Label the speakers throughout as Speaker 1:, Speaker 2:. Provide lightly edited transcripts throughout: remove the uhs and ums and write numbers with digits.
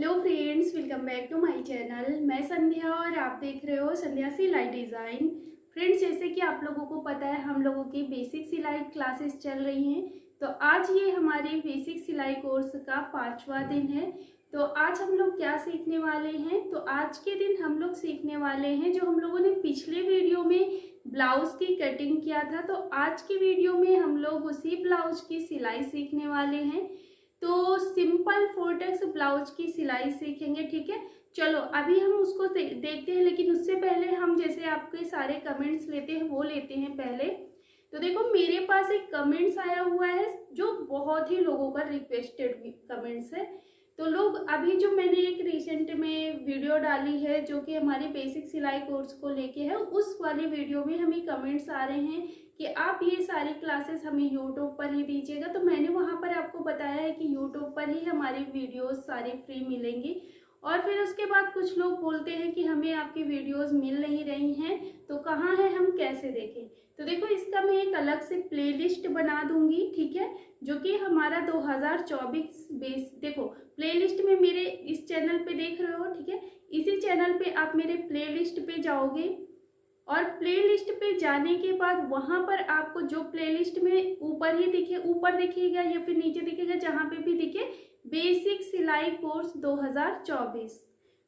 Speaker 1: Hello friends, welcome back to my channel. मैं संध्या और आप देख रहे हो संध्या सिलाई डिज़ाइन। फ्रेंड्स, जैसे कि आप लोगों को पता है हम लोगों की बेसिक सिलाई क्लासेस चल रही हैं। तो आज ये हमारे बेसिक सिलाई कोर्स का 5वां दिन है। तो आज हम लोग क्या सीखने वाले हैं, तो आज के दिन हम लोग सीखने वाले हैं जो हम लोगों ने पिछले वीडियो में ब्लाउज की कटिंग किया था। तो आज की वीडियो में हम लोग उसी ब्लाउज की सिलाई सीखने वाले हैं। तो सिंपल फोर्टेक्स ब्लाउज की सिलाई सीखेंगे, ठीक है। चलो अभी हम उसको देखते हैं, लेकिन उससे पहले हम जैसे आपके सारे कमेंट्स लेते हैं वो लेते हैं पहले। तो देखो, मेरे पास एक कमेंट्स आया हुआ है जो बहुत ही लोगों का रिक्वेस्टेड कमेंट्स है। तो लोग अभी जो मैंने एक रिसेंट में वीडियो डाली है जो कि हमारे बेसिक सिलाई कोर्स को लेके है, उस वाली वीडियो में हमें कमेंट्स आ रहे हैं कि आप ये सारी क्लासेस हमें यूट्यूब पर ही दीजिएगा। तो मैंने वहाँ पर आपको बताया है कि यूट्यूब पर ही हमारी वीडियोस सारी फ्री मिलेंगी। और फिर उसके बाद कुछ लोग बोलते हैं कि हमें आपकी वीडियोस मिल नहीं रही हैं, तो कहाँ है, हम कैसे देखें। तो देखो, इसका मैं एक अलग से प्लेलिस्ट बना दूंगी, ठीक है, जो कि हमारा 2024 बेस। देखो, प्लेलिस्ट में मेरे इस चैनल पे देख रहे हो, ठीक है, इसी चैनल पे आप मेरे प्लेलिस्ट पे जाओगे और प्लेलिस्ट पे जाने के बाद वहां पर आपको जो प्लेलिस्ट में ऊपर ही दिखे, ऊपर दिखेगा या फिर नीचे दिखेगा, जहां पे भी दिखे बेसिक सिलाई कोर्स 2024,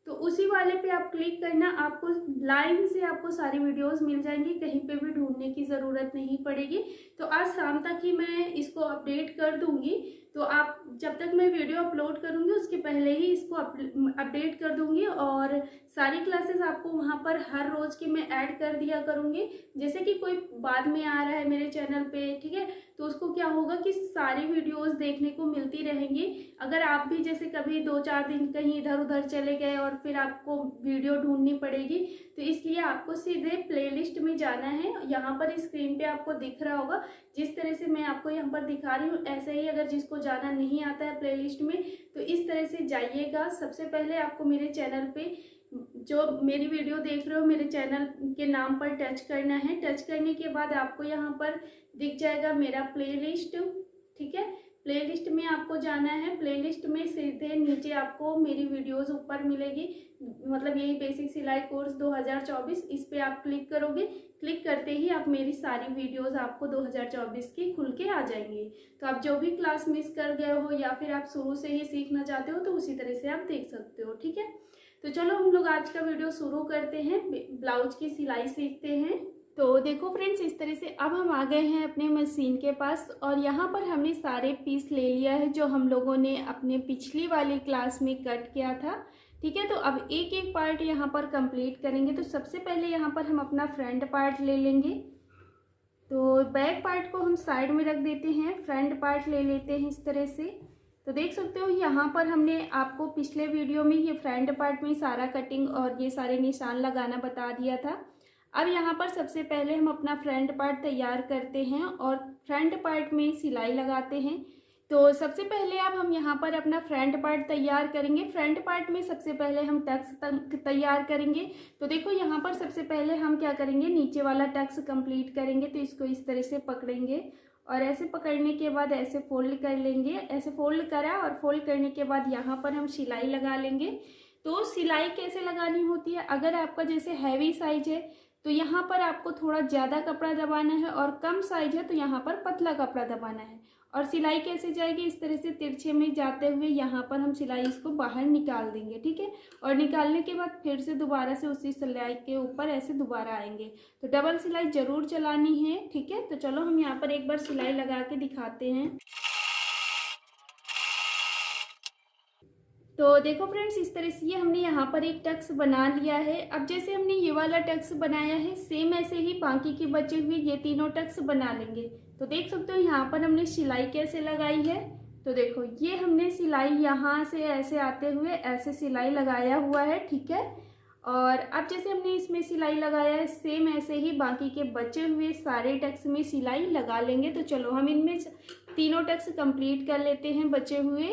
Speaker 1: तो उसी वाले पे आप क्लिक करना। आपको लाइन से आपको सारी वीडियोस मिल जाएंगी, कहीं पे भी ढूंढने की ज़रूरत नहीं पड़ेगी। तो आज शाम तक ही मैं इसको अपडेट कर दूंगी। तो आप जब तक मैं वीडियो अपलोड करूंगी उसके पहले ही इसको अपडेट कर दूंगी, और सारी क्लासेस आपको वहां पर हर रोज़ की मैं ऐड कर दिया करूंगी। जैसे कि कोई बाद में आ रहा है मेरे चैनल पे, ठीक है, तो उसको क्या होगा कि सारी वीडियोस देखने को मिलती रहेंगी। अगर आप भी जैसे कभी 2-4 दिन कहीं इधर उधर चले गए और फिर आपको वीडियो ढूंढनी पड़ेगी, तो इसलिए आपको सीधे प्लेलिस्ट में जाना है। यहाँ पर स्क्रीन पे आपको दिख रहा होगा, जिस तरह से मैं आपको यहाँ पर दिखा रही हूँ ऐसे ही अगर जिसको जाना नहीं आता है प्लेलिस्ट में, तो इस तरह से जाइएगा। सबसे पहले आपको मेरे चैनल पे जो मेरी वीडियो देख रहे हो, मेरे चैनल के नाम पर टच करना है। टच करने के बाद आपको यहाँ पर दिख जाएगा मेरा प्लेलिस्ट, ठीक है। प्लेलिस्ट में आपको जाना है। प्लेलिस्ट में सीधे नीचे आपको मेरी वीडियोस ऊपर मिलेगी, मतलब यही बेसिक सिलाई कोर्स 2024, इस पे आप क्लिक करोगे। क्लिक करते ही आप मेरी सारी वीडियोस आपको 2024 की खुल के आ जाएंगी। तो आप जो भी क्लास मिस कर गए हो या फिर आप शुरू से ही सीखना चाहते हो, तो उसी तरह से आप देख सकते हो, ठीक है। तो चलो हम लोग आज का वीडियो शुरू करते हैं, ब्लाउज की सिलाई सीखते हैं। तो देखो फ्रेंड्स, इस तरह से अब हम आ गए हैं अपने मशीन के पास, और यहाँ पर हमने सारे पीस ले लिया है जो हम लोगों ने अपने पिछली वाली क्लास में कट किया था, ठीक है। तो अब एक एक पार्ट यहाँ पर कंप्लीट करेंगे। तो सबसे पहले यहाँ पर हम अपना फ्रंट पार्ट ले लेंगे। तो बैक पार्ट को हम साइड में रख देते हैं, फ्रंट पार्ट ले लेते हैं इस तरह से। तो देख सकते हो यहाँ पर हमने आपको पिछले वीडियो में ये फ्रंट पार्ट में सारा कटिंग और ये सारे निशान लगाना बता दिया था। अब यहाँ पर सबसे पहले हम अपना फ्रंट पार्ट तैयार करते हैं और फ्रंट पार्ट में सिलाई लगाते हैं। तो सबसे पहले अब हम यहाँ पर अपना फ्रंट पार्ट तैयार करेंगे। फ्रंट पार्ट में सबसे पहले हम टक्स तैयार करेंगे। तो देखो यहाँ पर सबसे पहले हम क्या करेंगे, नीचे वाला टक्स कंप्लीट करेंगे। तो इसको इस तरह से पकड़ेंगे और ऐसे पकड़ने के बाद ऐसे फोल्ड कर लेंगे। ऐसे फोल्ड करा और फोल्ड करने के बाद यहाँ पर हम सिलाई लगा लेंगे। तो सिलाई कैसे लगानी होती है, अगर आपका जैसे हैवी साइज है तो यहाँ पर आपको थोड़ा ज़्यादा कपड़ा दबाना है, और कम साइज है तो यहाँ पर पतला कपड़ा दबाना है। और सिलाई कैसे जाएगी, इस तरह से तिरछे में जाते हुए यहाँ पर हम सिलाई इसको बाहर निकाल देंगे, ठीक है। और निकालने के बाद फिर से दोबारा से उसी सिलाई के ऊपर ऐसे दोबारा आएंगे। तो डबल सिलाई ज़रूर चलानी है, ठीक है। तो चलो हम यहाँ पर एक बार सिलाई लगा के दिखाते हैं। तो देखो फ्रेंड्स, इस तरह से ये हमने यहाँ पर एक टक्स बना लिया है। अब जैसे हमने ये वाला टक्स बनाया है, सेम ऐसे ही बाकी के बचे हुए ये तीनों टक्स बना लेंगे। तो देख सकते हो यहाँ पर हमने सिलाई कैसे लगाई है। तो देखो ये हमने सिलाई यहाँ से ऐसे आते हुए ऐसे सिलाई लगाया हुआ है, ठीक है। और अब जैसे हमने इसमें सिलाई लगाया है, सेम ऐसे ही बाकी के बचे हुए सारे टक्स में सिलाई लगा लेंगे। तो चलो हम इनमें तीनों टक्स कंप्लीट कर लेते हैं बचे हुए।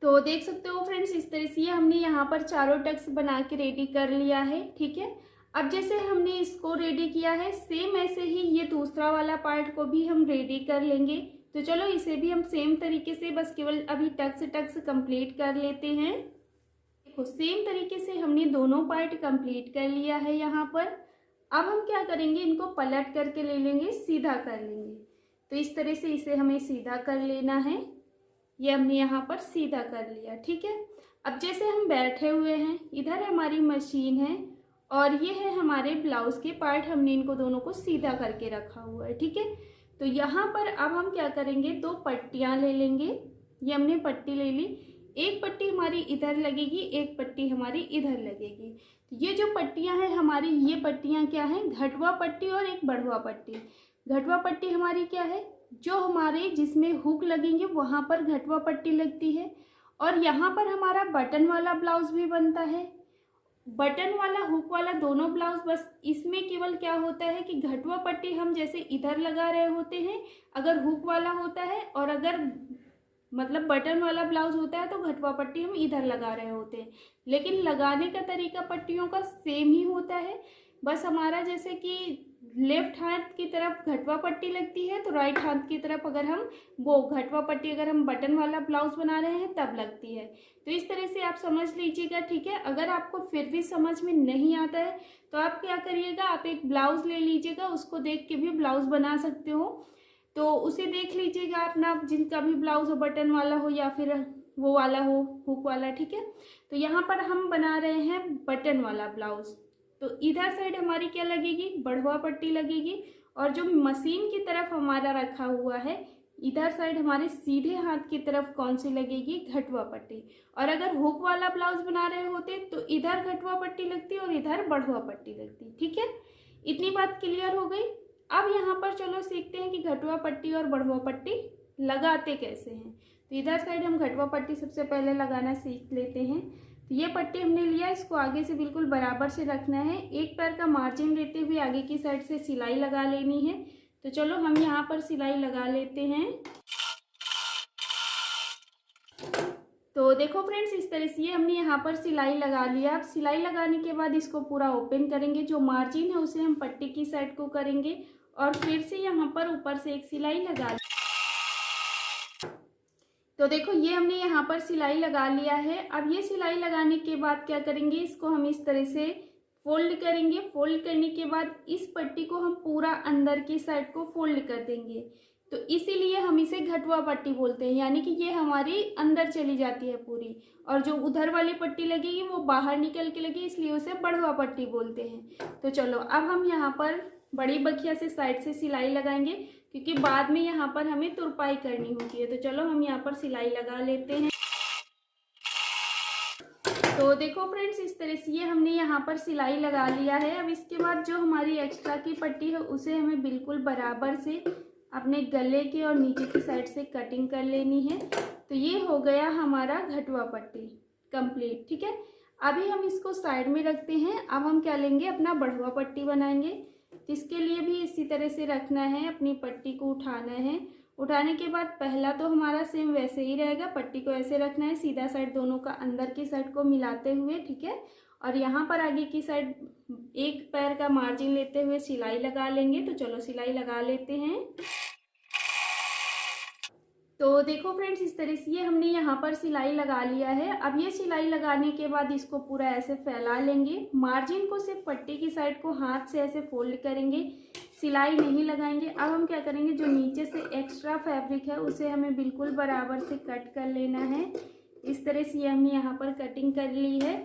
Speaker 1: तो देख सकते हो फ्रेंड्स, इस तरह से हमने यहाँ पर चारों टक्स बना के रेडी कर लिया है, ठीक है। अब जैसे हमने इसको रेडी किया है, सेम ऐसे ही ये दूसरा वाला पार्ट को भी हम रेडी कर लेंगे। तो चलो इसे भी हम सेम तरीके से बस केवल अभी टक्स कंप्लीट कर लेते हैं। देखो सेम तरीके से हमने दोनों पार्ट कंप्लीट कर लिया है यहाँ पर। अब हम क्या करेंगे, इनको पलट करके ले लेंगे, सीधा कर लेंगे। तो इस तरह से इसे हमें सीधा कर लेना है। ये हमने यहाँ पर सीधा कर लिया, ठीक है। अब जैसे हम बैठे हुए हैं, इधर हमारी मशीन है और ये है हमारे ब्लाउज के पार्ट, हमने इनको दोनों को सीधा करके रखा हुआ है, ठीक है। तो यहाँ पर अब हम क्या करेंगे, दो पट्टियाँ ले लेंगे। ये हमने पट्टी ले ली, एक पट्टी हमारी इधर लगेगी, एक पट्टी हमारी इधर लगेगी। ये जो पट्टियाँ हैं हमारी, ये पट्टियाँ क्या हैं, घटवा पट्टी और एक बढ़वा पट्टी। घटवा पट्टी हमारी क्या है, जो हमारे जिसमें हुक लगेंगे वहाँ पर घटवा पट्टी लगती है। और यहाँ पर हमारा बटन वाला ब्लाउज भी बनता है, बटन वाला हुक वाला दोनों ब्लाउज। बस इसमें केवल क्या होता है कि घटवा पट्टी हम जैसे इधर लगा रहे होते हैं अगर हुक वाला होता है, और अगर मतलब बटन वाला ब्लाउज होता है तो घटवा पट्टी हम इधर लगा रहे होते हैं। लेकिन लगाने का तरीका पट्टियों का सेम ही होता है। बस हमारा जैसे कि लेफ्ट हाथ की तरफ घटवा पट्टी लगती है, तो राइट हाथ की तरफ अगर हम वो घटवा पट्टी अगर हम बटन वाला ब्लाउज बना रहे हैं तब लगती है। तो इस तरह से आप समझ लीजिएगा, ठीक है। अगर आपको फिर भी समझ में नहीं आता है तो आप क्या करिएगा, आप एक ब्लाउज ले लीजिएगा, उसको देख के भी ब्लाउज बना सकते हो। तो उसे देख लीजिएगा अपना, जिनका भी ब्लाउज हो, बटन वाला हो या फिर वो वाला हो, हुक वाला, ठीक है। तो यहाँ पर हम बना रहे हैं बटन वाला ब्लाउज। तो इधर साइड हमारी क्या लगेगी, बढ़वा पट्टी लगेगी, और जो मशीन की तरफ हमारा रखा हुआ है इधर साइड हमारे सीधे हाथ की तरफ कौन सी लगेगी, घटवा पट्टी। और अगर हुक वाला ब्लाउज बना रहे होते तो इधर घटवा पट्टी लगती और इधर बढ़वा पट्टी लगती, ठीक है। इतनी बात क्लियर हो गई। अब यहाँ पर चलो सीखते हैं कि घटवा पट्टी और बढ़वा पट्टी लगाते कैसे हैं। तो इधर साइड हम घटवा पट्टी सबसे पहले लगाना सीख लेते हैं। तो ये पट्टी हमने लिया, इसको आगे से बिल्कुल बराबर से रखना है, एक पैर का मार्जिन लेते हुए आगे की साइड से सिलाई लगा लेनी है। तो चलो हम यहाँ पर सिलाई लगा लेते हैं। तो देखो फ्रेंड्स, इस तरह से ये हमने यहाँ पर सिलाई लगा लिया। अब सिलाई लगाने के बाद इसको पूरा ओपन करेंगे, जो मार्जिन है उसे हम पट्टी की साइड को करेंगे और फिर से यहाँ पर ऊपर से एक सिलाई लगा। तो देखो ये हमने यहाँ पर सिलाई लगा लिया है। अब ये सिलाई लगाने के बाद क्या करेंगे, इसको हम इस तरह से फोल्ड करेंगे। फोल्ड करने के बाद इस पट्टी को हम पूरा अंदर की साइड को फोल्ड कर देंगे। तो इसीलिए हम इसे घटवा पट्टी बोलते हैं, यानी कि ये हमारी अंदर चली जाती है पूरी, और जो उधर वाली पट्टी लगेगी वो बाहर निकल के लगी, इसलिए उसे बढ़वा पट्टी बोलते हैं। तो चलो अब हम यहाँ पर बड़ी बखिया से साइड से सिलाई लगाएंगे, क्योंकि बाद में यहाँ पर हमें तुरपाई करनी होती है। तो चलो हम यहाँ पर सिलाई लगा लेते हैं। तो देखो फ्रेंड्स, इस तरह से ये हमने यहाँ पर सिलाई लगा लिया है। अब इसके बाद जो हमारी एक्स्ट्रा की पट्टी है उसे हमें बिल्कुल बराबर से अपने गले के और नीचे की साइड से कटिंग कर लेनी है। तो ये हो गया हमारा घटवा पट्टी कंप्लीट, ठीक है। अभी हम इसको साइड में रखते हैं। अब हम क्या लेंगे, अपना बढ़वा पट्टी बनाएंगे। इसके लिए भी इसी तरह से रखना है, अपनी पट्टी को उठाना है। उठाने के बाद पहला तो हमारा सेम वैसे ही रहेगा, पट्टी को ऐसे रखना है, सीधा साइड दोनों का अंदर की साइड को मिलाते हुए, ठीक है। और यहाँ पर आगे की साइड एक पैर का मार्जिन लेते हुए सिलाई लगा लेंगे। तो चलो सिलाई लगा लेते हैं। तो देखो फ्रेंड्स, इस तरह से ये हमने यहाँ पर सिलाई लगा लिया है। अब ये सिलाई लगाने के बाद इसको पूरा ऐसे फैला लेंगे। मार्जिन को सिर्फ पट्टी की साइड को हाथ से ऐसे फोल्ड करेंगे, सिलाई नहीं लगाएंगे। अब हम क्या करेंगे, जो नीचे से एक्स्ट्रा फैब्रिक है उसे हमें बिल्कुल बराबर से कट कर लेना है। इस तरह से ये हमने यहाँ पर कटिंग कर ली है।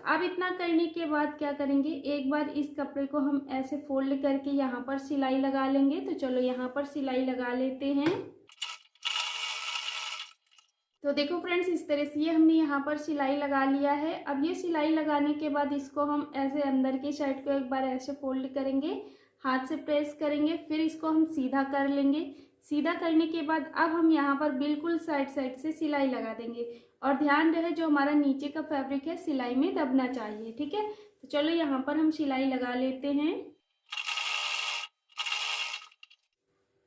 Speaker 1: अब इतना करने के बाद क्या करेंगे, एक बार इस कपड़े को हम ऐसे फोल्ड करके यहाँ पर सिलाई लगा लेंगे। तो चलो यहाँ पर सिलाई लगा लेते हैं। तो देखो फ्रेंड्स, इस तरह से ये हमने यहाँ पर सिलाई लगा लिया है। अब ये सिलाई लगाने के बाद इसको हम ऐसे अंदर की साइड को एक बार ऐसे फोल्ड करेंगे, हाथ से प्रेस करेंगे, फिर इसको हम सीधा कर लेंगे। सीधा करने के बाद अब हम यहाँ पर बिल्कुल साइड साइड से सिलाई लगा देंगे, और ध्यान रहे जो हमारा नीचे का फैब्रिक है सिलाई में दबना चाहिए, ठीक है। तो चलो यहाँ पर हम सिलाई लगा लेते हैं।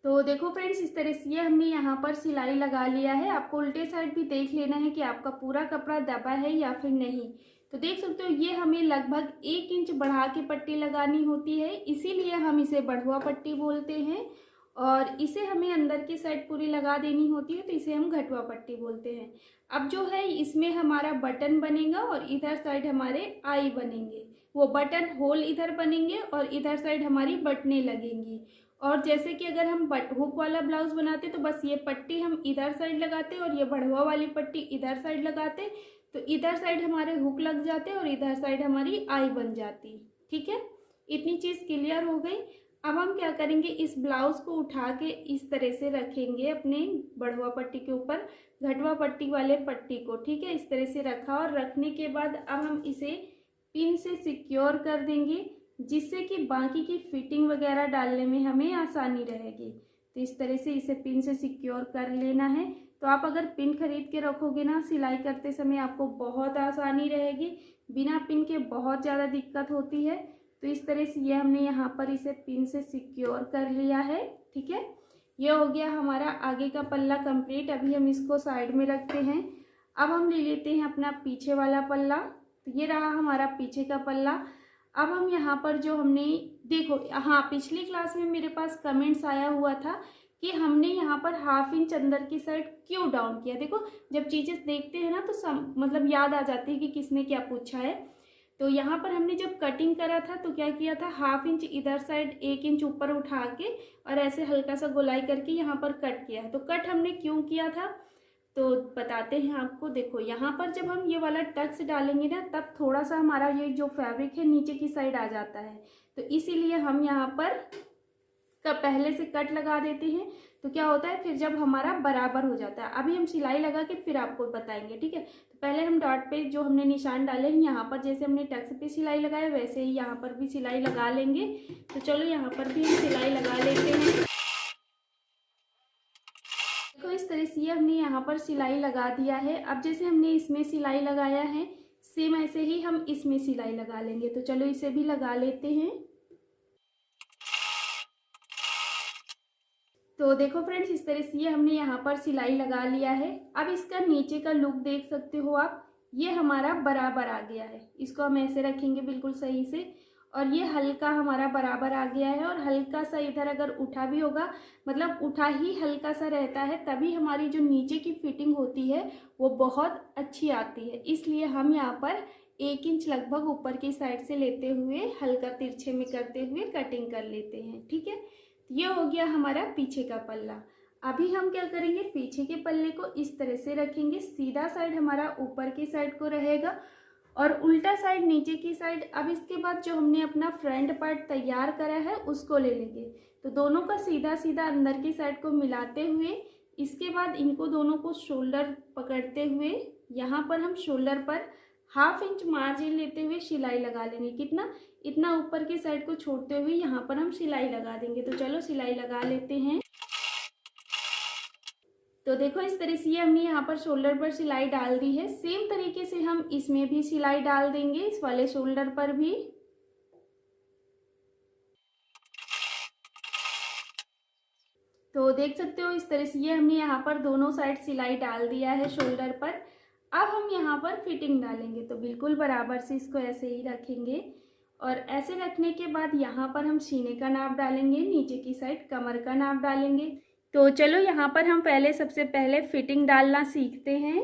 Speaker 1: तो देखो फ्रेंड्स, इस तरह से ये हमने यहाँ पर सिलाई लगा लिया है। आपको उल्टे साइड भी देख लेना है कि आपका पूरा कपड़ा दबा है या फिर नहीं। तो देख सकते हो ये हमें लगभग 1 इंच बढ़ा के पट्टी लगानी होती है, इसीलिए हम इसे बढ़ुआ पट्टी बोलते हैं। और इसे हमें अंदर की साइड पूरी लगा देनी होती है, तो इसे हम घटुआ पट्टी बोलते हैं। अब जो है इसमें हमारा बटन बनेगा और इधर साइड हमारे आई बनेंगे, वो बटन होल इधर बनेंगे और इधर साइड हमारी बटनें लगेंगी। और जैसे कि अगर हम हुक वाला ब्लाउज बनाते तो बस ये पट्टी हम इधर साइड लगाते और ये बढ़ुआ वाली पट्टी इधर साइड लगाते, तो इधर साइड हमारे हुक लग जाते और इधर साइड हमारी आई बन जाती। ठीक है, इतनी चीज़ क्लियर हो गई। अब हम क्या करेंगे, इस ब्लाउज को उठा के इस तरह से रखेंगे अपने बढ़ुआ पट्टी के ऊपर घटुआ पट्टी वाले पट्टी को। ठीक है, इस तरह से रखा और रखने के बाद अब हम इसे पिन से सिक्योर कर देंगे, जिससे कि बाकी की फिटिंग वगैरह डालने में हमें आसानी रहेगी। तो इस तरह से इसे पिन से सिक्योर कर लेना है। तो आप अगर पिन खरीद के रखोगे ना, सिलाई करते समय आपको बहुत आसानी रहेगी, बिना पिन के बहुत ज़्यादा दिक्कत होती है। तो इस तरह से ये हमने यहाँ पर इसे पिन से सिक्योर कर लिया है। ठीक है, ये हो गया हमारा आगे का पल्ला कंप्लीट। अभी हम इसको साइड में रखते हैं। अब हम ले लेते हैं अपना पीछे वाला पल्ला। तो ये रहा हमारा पीछे का पल्ला। अब हम यहाँ पर जो हमने देखो, हाँ पिछली क्लास में मेरे पास कमेंट्स आया हुआ था कि हमने यहाँ पर 1/2 इंच अंदर की साइड क्यों डाउन किया। देखो जब चीज़ें देखते हैं ना तो मतलब याद आ जाती है कि किसने क्या पूछा है। तो यहाँ पर हमने जब कटिंग करा था तो क्या किया था, 1/2 इंच इधर साइड 1 इंच ऊपर उठा के और ऐसे हल्का सा गोलाई करके यहाँ पर कट किया। तो कट हमने क्यों किया था तो बताते हैं आपको। देखो यहाँ पर जब हम ये वाला टक्स डालेंगे ना, तब थोड़ा सा हमारा ये जो फैब्रिक है नीचे की साइड आ जाता है, तो इसीलिए हम यहाँ पर पहले से कट लगा देते हैं। तो क्या होता है फिर जब हमारा बराबर हो जाता है। अभी हम सिलाई लगा के फिर आपको बताएंगे। ठीक है, तो पहले हम डॉट पे जो हमने निशान डाले हैं यहाँ पर, जैसे हमने टक्स पे सिलाई लगाया वैसे ही यहाँ पर भी सिलाई लगा लेंगे। तो चलो यहाँ पर भी हम सिलाई लगा लेते हैं। देखो इस तरह से हमने यहाँ पर सिलाई लगा दिया है। अब जैसे हमने इसमें सिलाई लगाया है, सेम ऐसे ही हम इसमें सिलाई लगा लेंगे। तो चलो इसे भी लगा लेते हैं। तो देखो फ्रेंड्स, इस तरह से हमने यहाँ पर सिलाई लगा लिया है। अब इसका नीचे का लुक देख सकते हो आप, ये हमारा बराबर आ गया है। इसको हम ऐसे रखेंगे बिल्कुल सही से, और ये हल्का हमारा बराबर आ गया है। और हल्का सा इधर अगर उठा भी होगा, मतलब उठा ही हल्का सा रहता है, तभी हमारी जो नीचे की फिटिंग होती है वो बहुत अच्छी आती है। इसलिए हम यहाँ पर 1 इंच लगभग ऊपर की साइड से लेते हुए हल्का तिरछे में करते हुए कटिंग कर लेते हैं। ठीक है, ये हो गया हमारा पीछे का पल्ला। अभी हम क्या करेंगे, पीछे के पल्ले को इस तरह से रखेंगे, सीधा साइड हमारा ऊपर की साइड को रहेगा और उल्टा साइड नीचे की साइड। अब इसके बाद जो हमने अपना फ्रंट पार्ट तैयार करा है उसको ले लेंगे। तो दोनों का सीधा सीधा अंदर की साइड को मिलाते हुए, इसके बाद इनको दोनों को शोल्डर पकड़ते हुए यहाँ पर हम शोल्डर पर 1/2 इंच मार्जिन लेते हुए सिलाई लगा लेंगे। कितना, इतना ऊपर की साइड को छोड़ते हुए यहाँ पर हम सिलाई लगा देंगे। तो चलो सिलाई लगा लेते हैं। तो देखो इस तरह से हमने यहाँ पर शोल्डर पर सिलाई डाल दी है। सेम तरीके से हम इसमें भी सिलाई डाल देंगे, इस वाले शोल्डर पर भी। तो देख सकते हो इस तरह से हमने यहाँ पर दोनों साइड सिलाई डाल दिया है शोल्डर पर। अब हम यहाँ पर फिटिंग डालेंगे, तो बिल्कुल बराबर से इसको ऐसे ही रखेंगे और ऐसे रखने के बाद यहाँ पर हम सीने का नाप डालेंगे, नीचे की साइड कमर का नाप डालेंगे। तो चलो यहाँ पर हम सबसे पहले फिटिंग डालना सीखते हैं।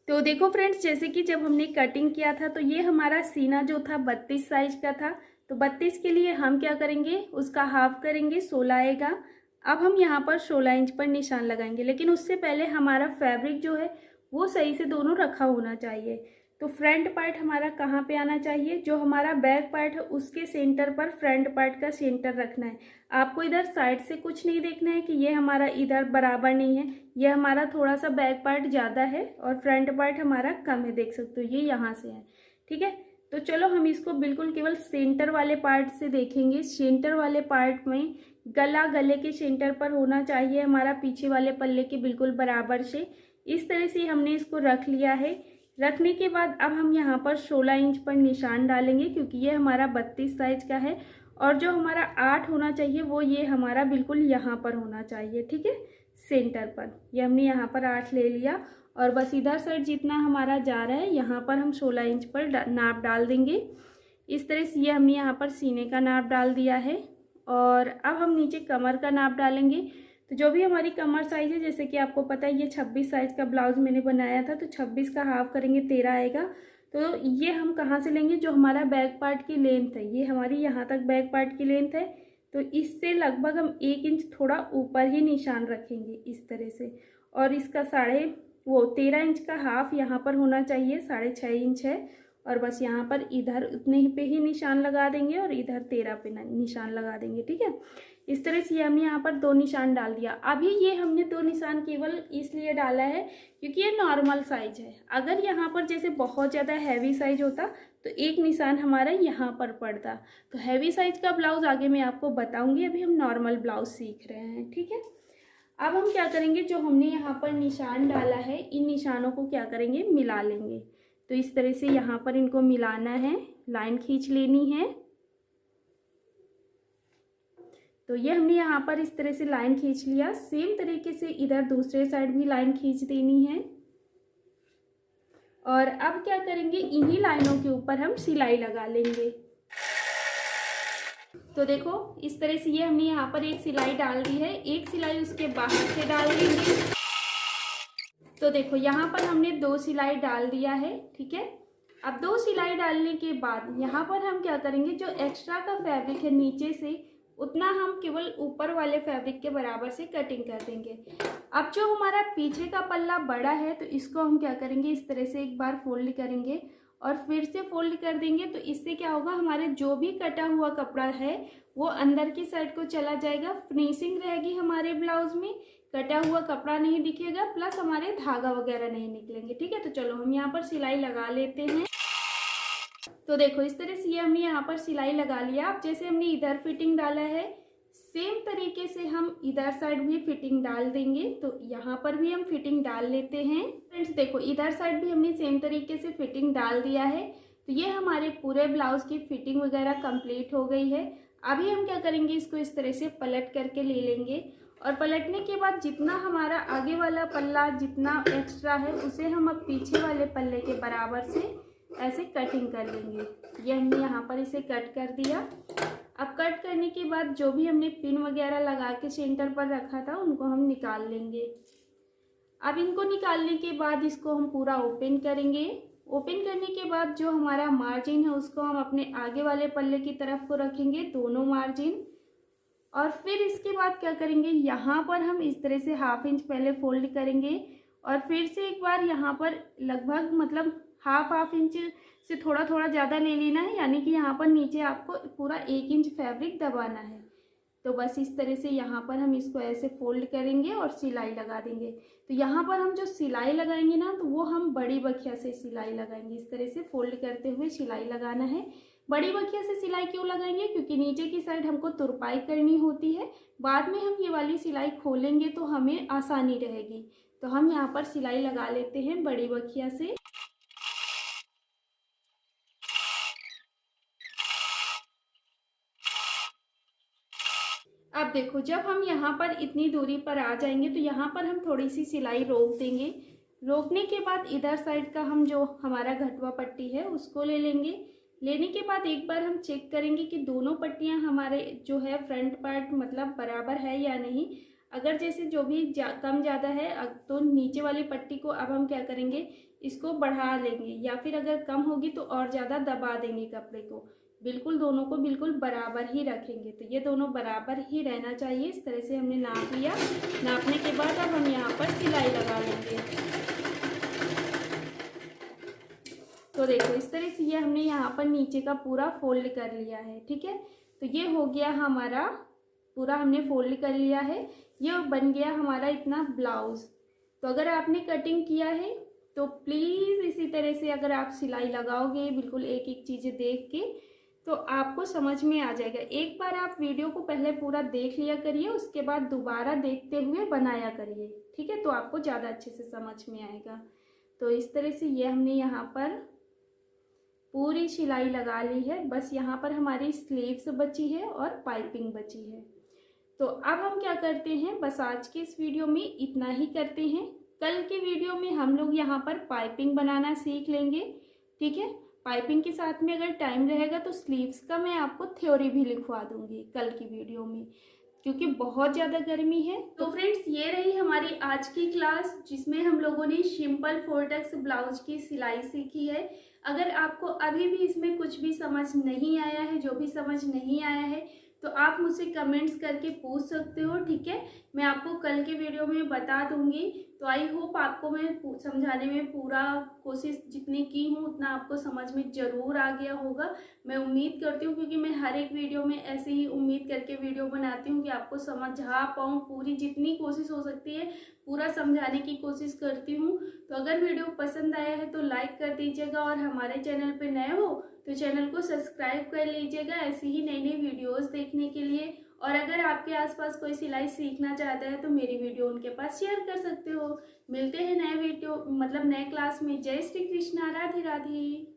Speaker 1: तो देखो फ्रेंड्स, जैसे कि जब हमने कटिंग किया था तो ये हमारा सीना जो था 32 साइज का था। तो 32 के लिए हम क्या करेंगे, उसका हाफ करेंगे, 16 आएगा। अब हम यहाँ पर 16 इंच पर निशान लगाएंगे, लेकिन उससे पहले हमारा फैब्रिक जो है वो सही से दोनों रखा होना चाहिए। तो फ्रंट पार्ट हमारा कहाँ पे आना चाहिए, जो हमारा बैक पार्ट है उसके सेंटर पर फ्रंट पार्ट का सेंटर रखना है। आपको इधर साइड से कुछ नहीं देखना है कि ये हमारा इधर बराबर नहीं है, ये हमारा थोड़ा सा बैक पार्ट ज़्यादा है और फ्रंट पार्ट हमारा कम है। देख सकते हो ये यहाँ से है। ठीक है, तो चलो हम इसको बिल्कुल केवल सेंटर वाले पार्ट से देखेंगे। सेंटर वाले पार्ट में गला गले के सेंटर पर होना चाहिए हमारा, पीछे वाले पल्ले के बिल्कुल बराबर से। इस तरह से हमने इसको रख लिया है। रखने के बाद अब हम यहाँ पर 16 इंच पर निशान डालेंगे, क्योंकि ये हमारा 32 साइज का है और जो हमारा 8 होना चाहिए वो ये हमारा बिल्कुल यहाँ पर होना चाहिए। ठीक है, सेंटर पर ये हमने यहाँ पर 8 ले लिया और बस इधर साइड जितना हमारा जा रहा है यहाँ पर हम 16 इंच पर नाप डाल देंगे। इस तरह से ये हमने यहाँ पर सीने का नाप डाल दिया है। और अब हम नीचे कमर का नाप डालेंगे। तो जो भी हमारी कमर साइज़ है, जैसे कि आपको पता है ये 26 साइज़ का ब्लाउज़ मैंने बनाया था, तो 26 का हाफ करेंगे 13 आएगा। तो ये हम कहाँ से लेंगे, जो हमारा बैक पार्ट की लेंथ है, ये हमारी यहाँ तक बैक पार्ट की लेंथ है, तो इससे लगभग हम 1 इंच थोड़ा ऊपर ही निशान रखेंगे इस तरह से। और इसका 13 इंच का हाफ यहाँ पर होना चाहिए, 6.5 इंच है। और बस यहाँ पर इधर उतने ही पे ही निशान लगा देंगे और इधर 13 पे निशान लगा देंगे। ठीक है, इस तरह से हमने यहाँ पर 2 निशान डाल दिया। अभी ये हमने 2 निशान केवल इसलिए डाला है क्योंकि ये नॉर्मल साइज है। अगर यहाँ पर जैसे बहुत ज़्यादा हैवी साइज होता तो 1 निशान हमारा यहाँ पर पड़ता। तो हैवी साइज का ब्लाउज आगे मैं आपको बताऊँगी, अभी हम नॉर्मल ब्लाउज सीख रहे हैं। ठीक है, अब हम क्या करेंगे, जो हमने यहाँ पर निशान डाला है इन निशानों को क्या करेंगे, मिला लेंगे। तो इस तरह से यहाँ पर इनको मिलाना है, लाइन खींच लेनी है। तो ये हमने यहाँ पर इस तरह से लाइन खींच लिया। सेम तरीके से इधर दूसरे साइड भी लाइन खींच देनी है। और अब क्या करेंगे, इन्हीं लाइनों के ऊपर हम सिलाई लगा लेंगे। तो देखो इस तरह से ये हमने यहाँ पर एक सिलाई डाल दी है, एक सिलाई उसके बाहर से डाल देंगे। तो देखो यहाँ पर हमने 2 सिलाई डाल दिया है। ठीक है, अब 2 सिलाई डालने के बाद यहाँ पर हम क्या करेंगे, जो एक्स्ट्रा का फैब्रिक है नीचे से उतना हम केवल ऊपर वाले फैब्रिक के बराबर से कटिंग कर देंगे। अब जो हमारा पीछे का पल्ला बड़ा है तो इसको हम क्या करेंगे, इस तरह से एक बार फोल्ड करेंगे और फिर से फोल्ड कर देंगे। तो इससे क्या होगा, हमारे जो भी कटा हुआ कपड़ा है वो अंदर की साइड को चला जाएगा, फिनिशिंग रहेगी हमारे ब्लाउज में, कटा हुआ कपड़ा नहीं दिखेगा, प्लस हमारे धागा वगैरह नहीं निकलेंगे। ठीक है, तो चलो हम यहाँ पर सिलाई लगा लेते हैं। तो देखो इस तरह से ये हमने यहाँ पर सिलाई लगा लिया। अब जैसे हमने इधर फिटिंग डाला है सेम तरीके से हम इधर साइड भी फिटिंग डाल देंगे। तो यहाँ पर भी हम फिटिंग डाल लेते हैं। फ्रेंड्स देखो इधर साइड भी हमने सेम तरीके से फिटिंग डाल दिया है। तो ये हमारे पूरे ब्लाउज की फिटिंग वगैरह कंप्लीट हो गई है। अभी हम क्या करेंगे, इसको इस तरह से पलट करके ले लेंगे और पलटने के बाद जितना हमारा आगे वाला पल्ला जितना एक्स्ट्रा है उसे हम अब पीछे वाले पल्ले के बराबर से ऐसे कटिंग कर लेंगे। ये हमने यहाँ पर इसे कट कर दिया। अब कट करने के बाद जो भी हमने पिन वगैरह लगा के सेंटर पर रखा था उनको हम निकाल लेंगे। अब इनको निकालने के बाद इसको हम पूरा ओपन करेंगे। ओपन करने के बाद जो हमारा मार्जिन है उसको हम अपने आगे वाले पल्ले की तरफ को रखेंगे, दोनों मार्जिन। और फिर इसके बाद क्या करेंगे, यहाँ पर हम इस तरह से 1/2 इंच पहले फोल्ड करेंगे और फिर से एक बार यहाँ पर लगभग मतलब हाफ इंच से थोड़ा थोड़ा ज़्यादा ले लेना है, यानी कि यहाँ पर नीचे आपको पूरा 1 इंच फैब्रिक दबाना है। तो बस इस तरह से यहाँ पर हम इसको ऐसे फोल्ड करेंगे और सिलाई लगा देंगे। तो यहाँ पर हम जो सिलाई लगाएंगे ना, तो वो हम बड़ी बखिया से सिलाई लगाएंगे। इस तरह से फोल्ड करते हुए सिलाई लगाना है। बड़ी बखिया से सिलाई क्यों लगाएंगे, क्योंकि नीचे की साइड हमको तुरपाई करनी होती है। बाद में हम ये वाली सिलाई खोलेंगे तो हमें आसानी रहेगी। तो हम यहाँ पर सिलाई लगा लेते हैं बड़ी बखिया से। अब देखो जब हम यहाँ पर इतनी दूरी पर आ जाएंगे तो यहाँ पर हम थोड़ी सी सिलाई रोक देंगे। रोकने के बाद इधर साइड का हम जो हमारा घटवा पट्टी है उसको ले लेंगे। लेने के बाद एक बार हम चेक करेंगे कि दोनों पट्टियाँ हमारे जो है फ्रंट पार्ट मतलब बराबर है या नहीं। अगर जैसे जो भी कम ज़्यादा है तो नीचे वाली पट्टी को अब हम क्या करेंगे, इसको बढ़ा लेंगे, या फिर अगर कम होगी तो और ज़्यादा दबा देंगे कपड़े को। बिल्कुल दोनों को बिल्कुल बराबर ही रखेंगे। तो ये दोनों बराबर ही रहना चाहिए। इस तरह से हमने नाप लिया। नापने के बाद अब हम यहाँ पर सिलाई लगा लेंगे। तो देखो इस तरह से ये हमने यहाँ पर नीचे का पूरा फोल्ड कर लिया है। ठीक है, तो ये हो गया हमारा पूरा, हमने फोल्ड कर लिया है। ये बन गया हमारा इतना ब्लाउज। तो अगर आपने कटिंग किया है तो प्लीज़ इसी तरह से अगर आप सिलाई लगाओगे बिल्कुल एक एक चीज़ें देख के तो आपको समझ में आ जाएगा। एक बार आप वीडियो को पहले पूरा देख लिया करिए, उसके बाद दोबारा देखते हुए बनाया करिए। ठीक है, तो आपको ज़्यादा अच्छे से समझ में आएगा। तो इस तरह से ये हमने यहाँ पर पूरी सिलाई लगा ली है। बस यहाँ पर हमारी स्लीव्स बची है और पाइपिंग बची है। तो अब हम क्या करते हैं, बस आज के इस वीडियो में इतना ही करते हैं। कल के वीडियो में हम लोग यहाँ पर पाइपिंग बनाना सीख लेंगे, ठीक है। पाइपिंग के साथ में अगर टाइम रहेगा तो स्लीव्स का मैं आपको थ्योरी भी लिखवा दूंगी कल की वीडियो में, क्योंकि बहुत ज़्यादा गर्मी है। तो फ्रेंड्स, ये रही हमारी आज की क्लास, जिसमें हम लोगों ने सिंपल 4 टक्स ब्लाउज की सिलाई सीखी है। अगर आपको अभी भी इसमें कुछ भी समझ नहीं आया है, जो भी समझ नहीं आया है, तो आप मुझसे कमेंट्स करके पूछ सकते हो, ठीक है। मैं आपको कल के वीडियो में बता दूंगी। तो आई होप आपको मैं समझाने में पूरा कोशिश जितनी की हूँ उतना आपको समझ में ज़रूर आ गया होगा। मैं उम्मीद करती हूँ, क्योंकि मैं हर एक वीडियो में ऐसे ही उम्मीद करके वीडियो बनाती हूँ कि आपको समझा पाऊँ, पूरी जितनी कोशिश हो सकती है पूरा समझाने की कोशिश करती हूँ। तो अगर वीडियो पसंद आया है तो लाइक कर दीजिएगा, और हमारे चैनल पे नए हो तो चैनल को सब्सक्राइब कर लीजिएगा ऐसी ही नई नई वीडियोस देखने के लिए। और अगर आपके आसपास कोई सिलाई सीखना चाहता है तो मेरी वीडियो उनके पास शेयर कर सकते हो। मिलते हैं नए वीडियो मतलब नए क्लास में। जय श्री कृष्णा, राधे राधे।